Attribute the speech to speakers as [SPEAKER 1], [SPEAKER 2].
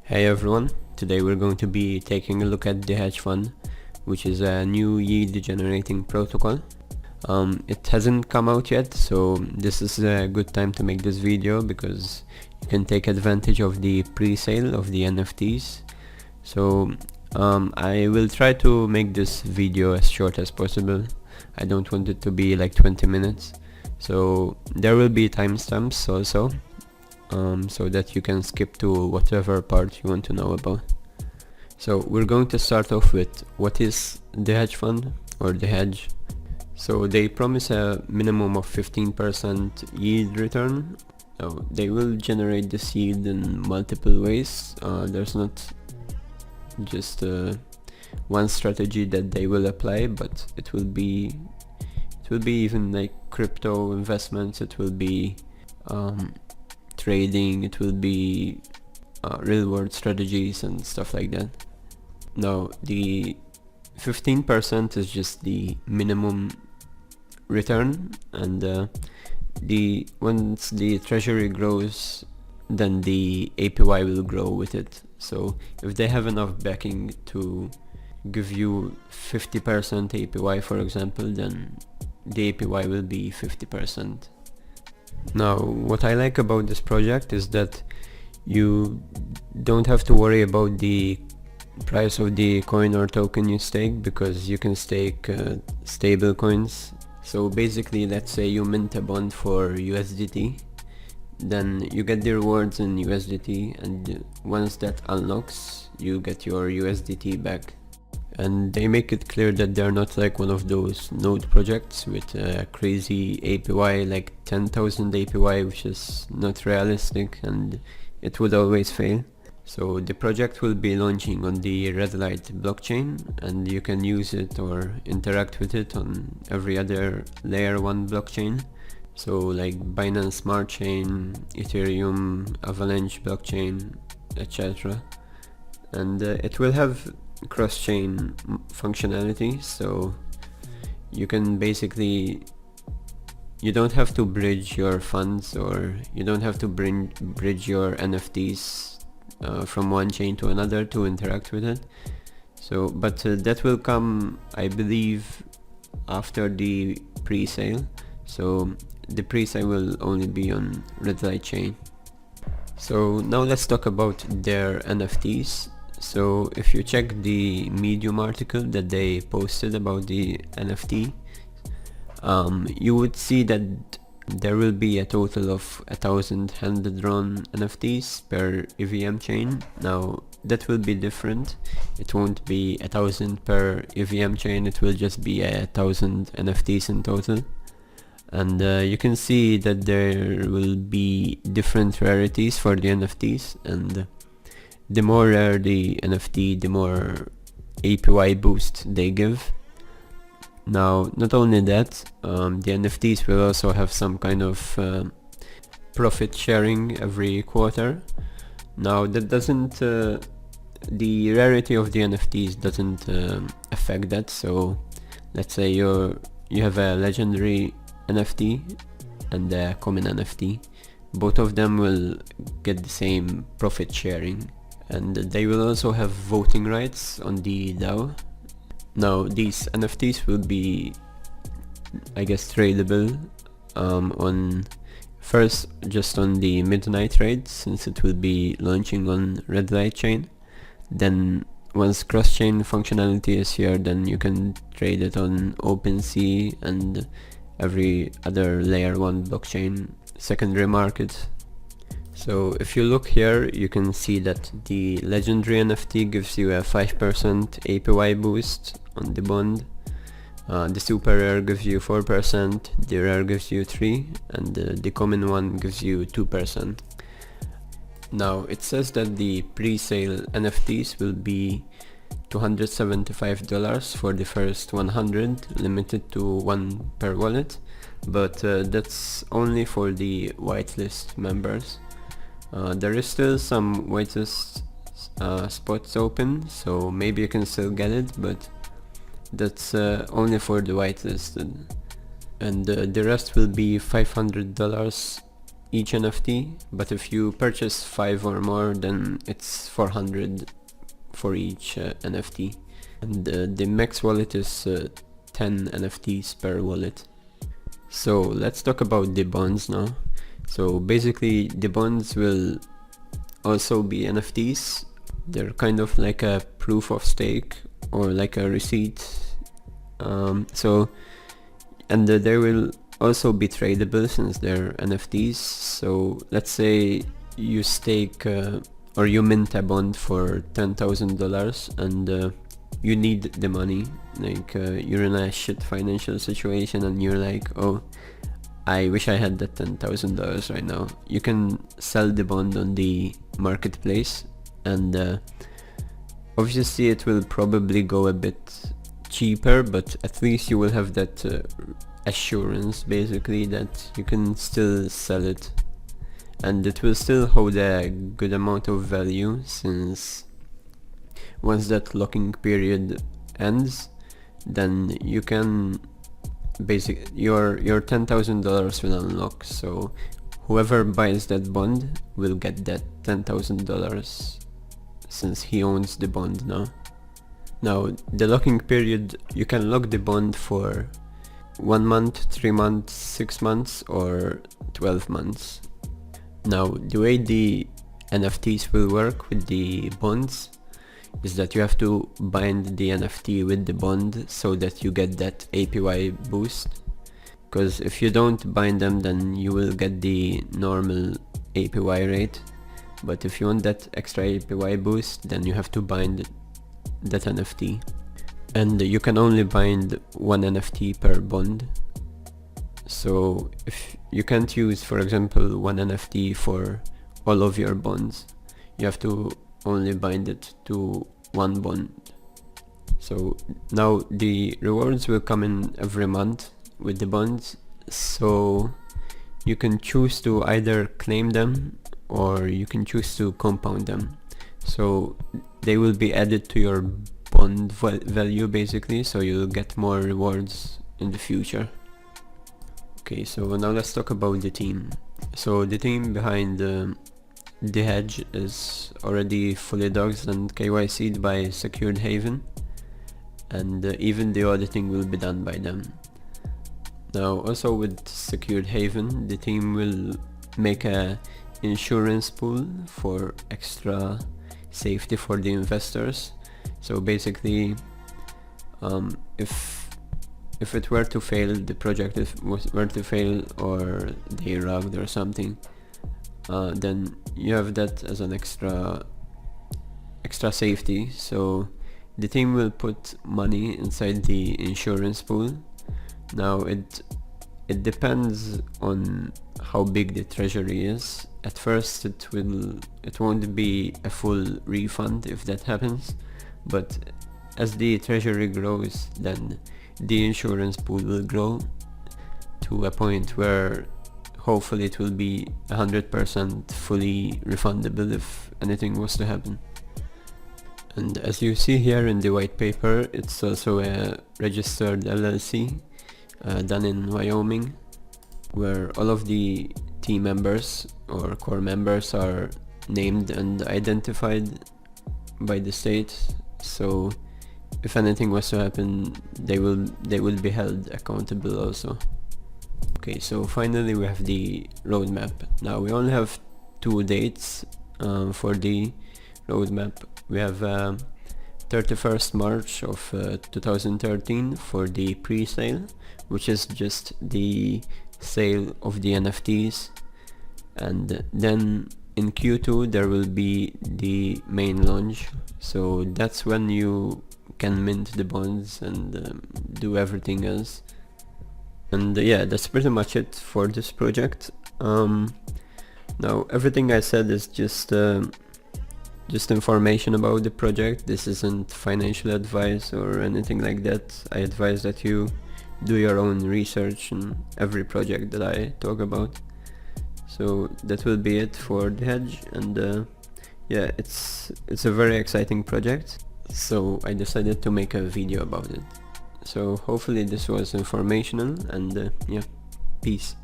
[SPEAKER 1] Hey everyone, today we're going to be taking a look at deHedge fund, which is a new yield generating protocol. It hasn't come out yet, so this is a good time to make this video because you can take advantage of the pre-sale of the NFTs. So I will try to make this video as short as possible. I don't want it to be like 20 minutes, so there will be timestamps also, so that you can skip to whatever part you want to know about. So we're going to start off with what is deHedge fund or deHedge. So they promise a minimum of 15% yield return. Now they will generate this yield in multiple ways. There's not just one strategy that they will apply, but it will be even like crypto investments, it will be trading, it will be real world strategies and stuff like that. Now the 15% is just the minimum return, and once the treasury grows, then the APY will grow with it. So if they have enough backing to give you 50% APY, for example, then the APY will be 50%. Now what I like about this project is that you don't have to worry about the price of the coin or token you stake, because you can stake stable coins. So basically, let's say you mint a bond for USDT, then you get the rewards in USDT, and once that unlocks, you get your USDT back. And they make it clear that they're not like one of those node projects with a crazy APY like 10,000 APY, which is not realistic and it would always fail. So the project will be launching on the Red Light blockchain, and you can use it or interact with it on every other layer 1 blockchain. So like Binance Smart Chain, Ethereum, Avalanche blockchain, etc. And it will have cross-chain functionality, so you can basically, you don't have to bridge your funds, or you don't have to bridge your NFTs from one chain to another to interact with it. So but that will come, I believe, after the pre-sale. So the pre-sale will only be on Red Light chain. So now let's talk about their NFTs. So if you check the Medium article that they posted about the NFT, you would see that there will be a total of 1,000 hand-drawn NFTs per EVM chain. Now that will be different. It won't be 1,000 per EVM chain, it will just be 1,000 NFTs in total. And you can see that there will be different rarities for the NFTs, and the more rare the NFT, the more APY boost they give. Now not only that, the NFTs will also have some kind of profit sharing every quarter. Now that doesn't, the rarity of the NFTs doesn't affect that. So let's say you have a legendary NFT and a common NFT, both of them will get the same profit sharing, and they will also have voting rights on the DAO. Now these NFTs will be, I guess, tradable on first just on the midnight rate, since it will be launching on Red Light chain. Then once cross-chain functionality is here, then you can trade it on OpenSea and every other layer 1 blockchain secondary market. So if you look here, you can see that the legendary NFT gives you a 5% APY boost on the bond. The super rare gives you 4%, the rare gives you 3%, and the common one gives you 2%. Now it says that the pre-sale NFTs will be $275 for the first 100, limited to 1 per wallet, but that's only for the whitelist members. There is still some whitelist spots open, so maybe you can still get it, but that's only for the whitelisted. And the rest will be $500 each NFT, but if you purchase 5 or more, then it's 400 for each NFT. And the max wallet is 10 NFTs per wallet. So let's talk about the bonds now. So basically the bonds will also be NFTs. They're kind of like a proof of stake or like a receipt. And they will also be tradable since they're NFTs. So let's say you stake or you mint a bond for $10,000 and you need the money, like you're in a shit financial situation and you're like, oh, I wish I had that $10,000 right now. You can sell the bond on the marketplace, and obviously it will probably go a bit cheaper, but at least you will have that assurance basically that you can still sell it, and it will still hold a good amount of value, since once that locking period ends, then you can your $10,000 will unlock. So whoever buys that bond will get that $10,000 since he owns the bond now. Now the locking period, you can lock the bond for 1 month, 3 months, 6 months or 12 months. Now the way the NFTs will work with the bonds is that you have to bind the NFT with the bond so that you get that APY boost, because if you don't bind them, then you will get the normal APY rate, but if you want that extra APY boost, then you have to bind that NFT, and you can only bind 1 NFT per bond. So if you can't use, for example, 1 NFT for all of your bonds, you have to only bind it to 1 bond. So now the rewards will come in every month with the bonds, so you can choose to either claim them or you can choose to compound them. So they will be added to your bond value basically, so you'll get more rewards in the future. Okay, so now let's talk about the team. So the team behind deHedge is already fully doxed and KYC'd by Secured Haven, and even the auditing will be done by them. Now also with Secured Haven, the team will make a insurance pool for extra safety for the investors. So basically if it were to fail, the project were to fail, or they rugged or something, then you have that as an extra safety. So the team will put money inside the insurance pool. Now it depends on how big the treasury is. At first it won't be a full refund if that happens, but as the treasury grows, then the insurance pool will grow to a point where hopefully it will be 100% fully refundable if anything was to happen. And as you see here in the white paper, it's also a registered LLC done in Wyoming, where all of the team members or core members are named and identified by the state. So if anything was to happen, they will be held accountable also. Okay, so finally we have the roadmap. Now we only have 2 dates for the roadmap. We have 31st March of 2013 for the pre-sale, which is just the sale of the NFTs, and then in Q2 there will be the main launch. So that's when you can mint the bonds and do everything else. And yeah, that's pretty much it for this project. Now everything I said is just information about the project. This isn't financial advice or anything like that. I advise that you do your own research on every project that I talk about. So that will be it for deHedge, and yeah, it's a very exciting project, so I decided to make a video about it. So hopefully this was informational, and yeah, peace.